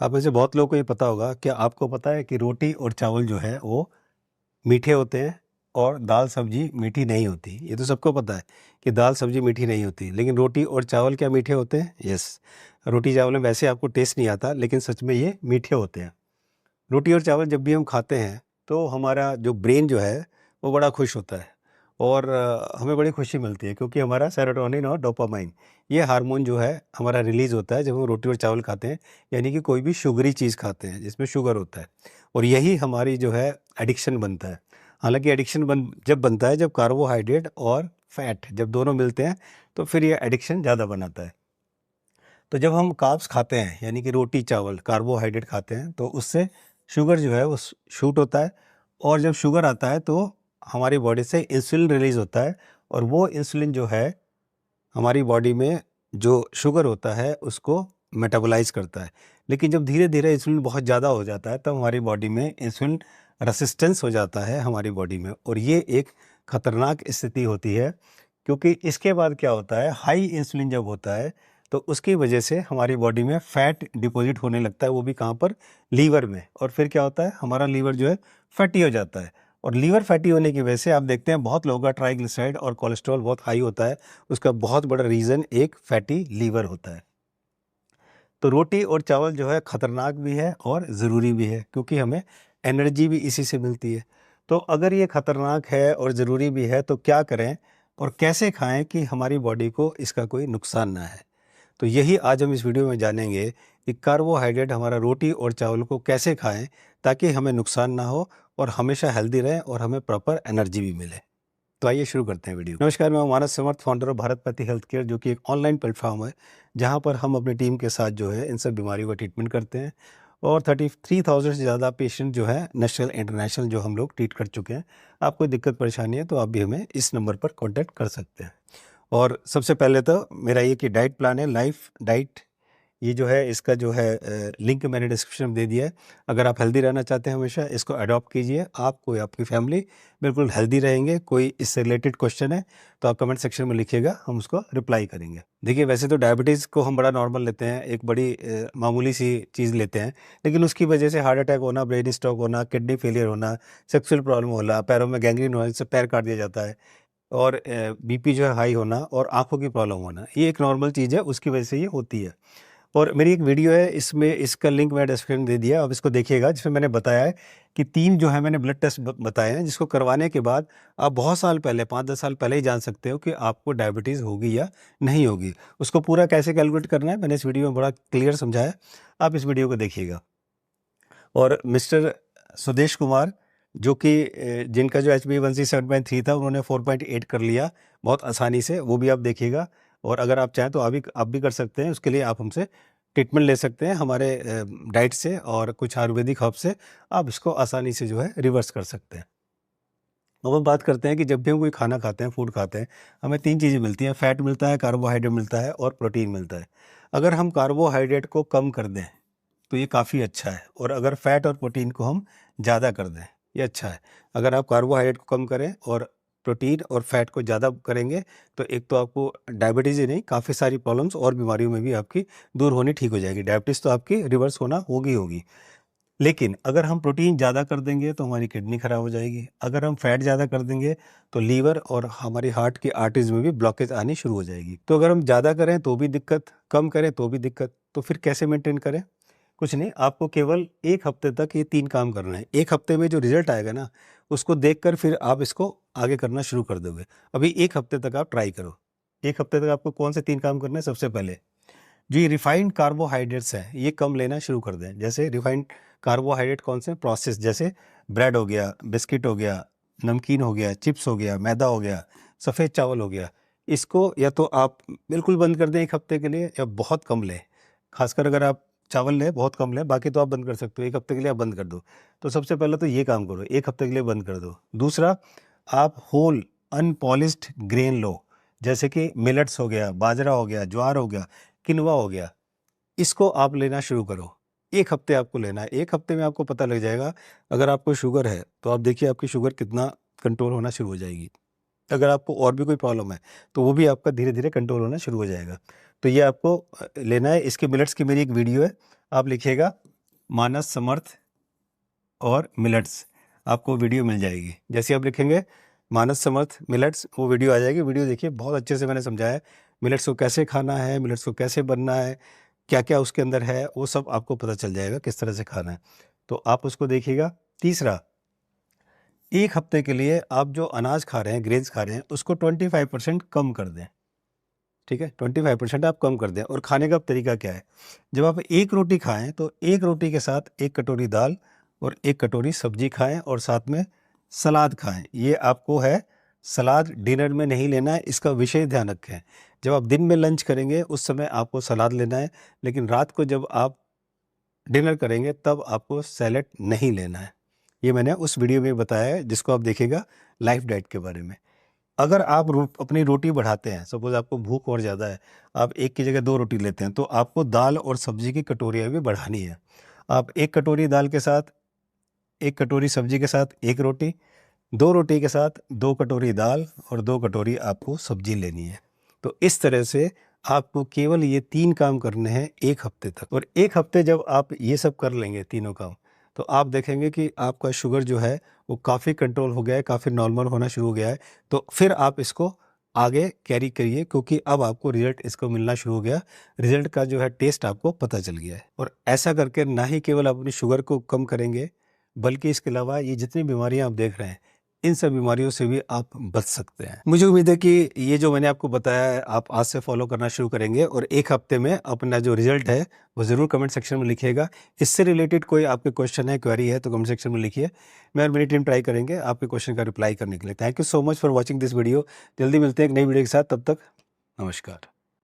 आप में से बहुत लोगों को ये पता होगा, क्या आपको पता है कि रोटी और चावल जो है वो मीठे होते हैं और दाल सब्जी मीठी नहीं होती। ये तो सबको पता है कि दाल सब्जी मीठी नहीं होती, लेकिन रोटी और चावल क्या मीठे होते हैं? यस। रोटी चावल में वैसे आपको टेस्ट नहीं आता, लेकिन सच में ये मीठे होते हैं। रोटी और चावल जब भी हम खाते हैं तो हमारा जो ब्रेन जो है वो बड़ा खुश होता है और हमें बड़ी खुशी मिलती है, क्योंकि हमारा सेरोटोनिन और डोपामाइन ये हार्मोन जो है हमारा रिलीज़ होता है जब हम रोटी और चावल खाते हैं, यानी कि कोई भी शुगरी चीज़ खाते हैं जिसमें शुगर होता है। और यही हमारी जो है एडिक्शन बनता है। हालांकि एडिक्शन जब बनता है, जब कार्बोहाइड्रेट और फैट जब दोनों मिलते हैं, तो फिर ये एडिक्शन ज़्यादा बनाता है। तो जब हम कार्ब्स खाते हैं, यानी कि रोटी चावल कार्बोहाइड्रेट खाते हैं, तो उससे शुगर जो है वो शूट होता है। और जब शुगर आता है तो हमारी बॉडी से इंसुलिन रिलीज़ होता है, और वो इंसुलिन जो है हमारी बॉडी में जो शुगर होता है उसको मेटाबोलाइज करता है। लेकिन जब धीरे धीरे इंसुलिन बहुत ज़्यादा हो जाता है, तब हमारी बॉडी में इंसुलिन रेसिस्टेंस हो जाता है हमारी बॉडी में, और ये एक खतरनाक स्थिति होती है। क्योंकि इसके बाद क्या होता है, हाई इंसुलिन जब होता है तो उसकी वजह से हमारी बॉडी में फैट डिपॉजिट होने लगता है, वो भी कहाँ पर? लीवर में। और फिर क्या होता है, हमारा लीवर जो है फैटी हो जाता है। और लीवर फैटी होने की वजह से आप देखते हैं बहुत लोगों का ट्राइग्लिसराइड और कोलेस्ट्रॉल बहुत हाई होता है। उसका बहुत बड़ा रीज़न एक फैटी लीवर होता है। तो रोटी और चावल जो है खतरनाक भी है और ज़रूरी भी है, क्योंकि हमें एनर्जी भी इसी से मिलती है। तो अगर ये खतरनाक है और ज़रूरी भी है, तो क्या करें और कैसे खाएं कि हमारी बॉडी को इसका कोई नुकसान ना है? तो यही आज हम इस वीडियो में जानेंगे कि कार्बोहाइड्रेट हमारा रोटी और चावल को कैसे खाएं ताकि हमें नुकसान ना हो और हमेशा हेल्दी रहें और हमें प्रॉपर एनर्जी भी मिले। तो आइए शुरू करते हैं वीडियो। नमस्कार, मैं Manas Samarth, founder of Bharat Pathy health care, जो कि एक ऑनलाइन प्लेटफॉर्म है जहां पर हम अपनी टीम के साथ जो है इन सब बीमारियों का ट्रीटमेंट करते हैं। और 33,000 से ज़्यादा पेशेंट जो है नेशनल इंटरनेशनल जो हम लोग ट्रीट कर चुके हैं। आपको कोई दिक्कत परेशानी है तो आप भी हमें इस नंबर पर कॉन्टैक्ट कर सकते हैं। और सबसे पहले तो मेरा ये कि डाइट प्लान है लाइफ डाइट, ये जो है इसका जो है लिंक मैंने डिस्क्रिप्शन में दे दिया है। अगर आप हेल्दी रहना चाहते हैं हमेशा इसको अडॉप्ट कीजिए, आपको या आपकी फैमिली बिल्कुल हेल्दी रहेंगे। कोई इससे रिलेटेड क्वेश्चन है तो आप कमेंट सेक्शन में लिखिएगा, हम उसको रिप्लाई करेंगे। देखिए, वैसे तो डायबिटीज़ को हम बड़ा नॉर्मल लेते हैं, एक बड़ी मामूली सी चीज़ लेते हैं, लेकिन उसकी वजह से हार्ट अटैक होना, ब्रेन स्ट्रोक होना, किडनी फेलियर होना, सेक्सुअल प्रॉब्लम होना, पैरों में गैंग्रीन होना जिससे पैर काट दिया जाता है, और बीपी जो है हाई होना और आँखों की प्रॉब्लम होना, ये एक नॉर्मल चीज़ है, उसकी वजह से ये होती है। और मेरी एक वीडियो है, इसमें इसका लिंक मैं डिस्क्रिप्शन में दे दिया, अब इसको देखिएगा, जिसमें मैंने बताया है कि 3 जो है मैंने ब्लड टेस्ट बताए हैं, जिसको करवाने के बाद आप बहुत साल पहले 5-10 साल पहले ही जान सकते हो कि आपको डायबिटीज़ होगी या नहीं होगी। उसको पूरा कैसे कैलकुलेट करना है मैंने इस वीडियो में बड़ा क्लियर समझाया, आप इस वीडियो को देखिएगा। और मिस्टर सुदेश कुमार, जो कि जिनका जो HbA1c 7.3 था, उन्होंने 4.8 कर लिया बहुत आसानी से, वो भी आप देखिएगा। और अगर आप चाहें तो आप भी कर सकते हैं, उसके लिए आप हमसे ट्रीटमेंट ले सकते हैं हमारे डाइट से और कुछ आयुर्वेदिक हर्ब से, आप इसको आसानी से जो है रिवर्स कर सकते हैं। अब हम बात करते हैं कि जब भी हम कोई खाना खाते हैं, फूड खाते हैं, हमें 3 चीज़ें मिलती हैं, फैट मिलता है, कार्बोहाइड्रेट मिलता है और प्रोटीन मिलता है। अगर हम कार्बोहाइड्रेट को कम कर दें तो ये काफ़ी अच्छा है, और अगर फैट और प्रोटीन को हम ज़्यादा कर दें, ये अच्छा है। अगर आप कार्बोहाइड्रेट को कम करें और प्रोटीन और फैट को ज़्यादा करेंगे, तो एक तो आपको डायबिटीज़ ही नहीं, काफ़ी सारी प्रॉब्लम्स और बीमारियों में भी आपकी दूर होनी ठीक हो जाएगी। डायबिटीज़ तो आपकी रिवर्स होना होगी। लेकिन अगर हम प्रोटीन ज़्यादा कर देंगे तो हमारी किडनी खराब हो जाएगी। अगर हम फैट ज़्यादा कर देंगे तो लीवर और हमारी हार्ट की आर्टरीज में भी ब्लॉकेज आनी शुरू हो जाएगी। तो अगर हम ज़्यादा करें तो भी दिक्कत, कम करें तो भी दिक्कत। तो फिर कैसे मेंटेन करें? कुछ नहीं, आपको केवल 1 हफ्ते तक ये 3 काम करना है। 1 हफ्ते में जो रिज़ल्ट आएगा ना, उसको देखकर फिर आप इसको आगे करना शुरू कर दोगे। अभी 1 हफ्ते तक आप ट्राई करो। 1 हफ्ते तक आपको कौन से 3 काम करने हैं? सबसे पहले, जो ये रिफाइंड कार्बोहाइड्रेट्स हैं, ये कम लेना शुरू कर दें। जैसे रिफाइंड कार्बोहाइड्रेट कौन से? प्रोसेस, जैसे ब्रेड हो गया, बिस्किट हो गया, नमकीन हो गया, चिप्स हो गया, मैदा हो गया, सफ़ेद चावल हो गया। इसको या तो आप बिल्कुल बंद कर दें 1 हफ्ते के लिए, या बहुत कम लें। ख़ासकर अगर आप चावल लें, बहुत कम लें, बाकी तो आप बंद कर सकते हो। 1 हफ्ते के लिए आप बंद कर दो। तो सबसे पहले तो ये काम करो, 1 हफ्ते के लिए बंद कर दो। दूसरा, आप होल अनपॉलिश्ड ग्रेन लो, जैसे कि मिलेट्स हो गया, बाजरा हो गया, ज्वार हो गया, किनवा हो गया। इसको आप लेना शुरू करो। 1 हफ्ते आपको लेना है। 1 हफ्ते में आपको पता लग जाएगा, अगर आपको शुगर है, तो आप देखिए आपकी शुगर कितना कंट्रोल होना शुरू हो जाएगी। अगर आपको और भी कोई प्रॉब्लम है, तो वो भी आपका धीरे-धीरे कंट्रोल होना शुरू हो जाएगा। तो ये आपको लेना है। इसके मिलेट्स की मेरी एक वीडियो है, आप लिखिएगा मानस समर्थ और मिलेट्स, आपको वीडियो मिल जाएगी। जैसे आप लिखेंगे मानस समर्थ मिलेट्स, वो वीडियो आ जाएगी। वीडियो देखिए, बहुत अच्छे से मैंने समझाया है मिलेट्स को कैसे खाना है, मिलेट्स को कैसे बनना है, क्या क्या उसके अंदर है, वो सब आपको पता चल जाएगा किस तरह से खाना है। तो आप उसको देखिएगा। तीसरा, 1 हफ्ते के लिए आप जो अनाज खा रहे हैं, ग्रेन्स खा रहे हैं, उसको 25% कम कर दें। ठीक है, 25% आप कम कर दें। और खाने का तरीका क्या है, जब आप 1 रोटी खाएं तो 1 रोटी के साथ 1 कटोरी दाल और 1 कटोरी सब्जी खाएं और साथ में सलाद खाएं। ये आपको है, सलाद डिनर में नहीं लेना है, इसका विशेष ध्यान रखें। जब आप दिन में लंच करेंगे उस समय आपको सलाद लेना है, लेकिन रात को जब आप डिनर करेंगे तब आपको सैलेड नहीं लेना है। ये मैंने उस वीडियो में बताया है, जिसको आप देखिएगा लाइफ डाइट के बारे में। अगर आप अपनी रोटी बढ़ाते हैं, सपोज आपको भूख और ज़्यादा है, आप 1 की जगह 2 रोटी लेते हैं, तो आपको दाल और सब्जी की कटोरियाँ भी बढ़ानी है। आप 1 कटोरी दाल के साथ 1 कटोरी सब्जी के साथ 1 रोटी, 2 रोटी के साथ 2 कटोरी दाल और 2 कटोरी आपको सब्जी लेनी है। तो इस तरह से आपको केवल ये 3 काम करने हैं 1 हफ्ते तक। और 1 हफ्ते जब आप ये सब कर लेंगे तीनों काम, तो आप देखेंगे कि आपका शुगर जो है वो काफ़ी कंट्रोल हो गया है, काफ़ी नॉर्मल होना शुरू हो गया है। तो फिर आप इसको आगे कैरी करिए, क्योंकि अब आपको रिजल्ट इसको मिलना शुरू हो गया। रिजल्ट का जो है टेस्ट आपको पता चल गया है। और ऐसा करके ना ही केवल आप अपनी शुगर को कम करेंगे, बल्कि इसके अलावा ये जितनी बीमारियां आप देख रहे हैं, इन सब बीमारियों से भी आप बच सकते हैं। मुझे उम्मीद है कि ये जो मैंने आपको बताया है आप आज से फॉलो करना शुरू करेंगे और 1 हफ्ते में अपना जो रिजल्ट है वो ज़रूर कमेंट सेक्शन में लिखिएगा। इससे रिलेटेड कोई आपके क्वेश्चन है, क्वेरी है, तो कमेंट सेक्शन में लिखिए। मैं और मेरी टीम ट्राई करेंगे आपके क्वेश्चन का रिप्लाई करने के लिए। Thank you so much for watching this video. जल्दी मिलते हैं एक नई वीडियो के साथ, तब तक नमस्कार।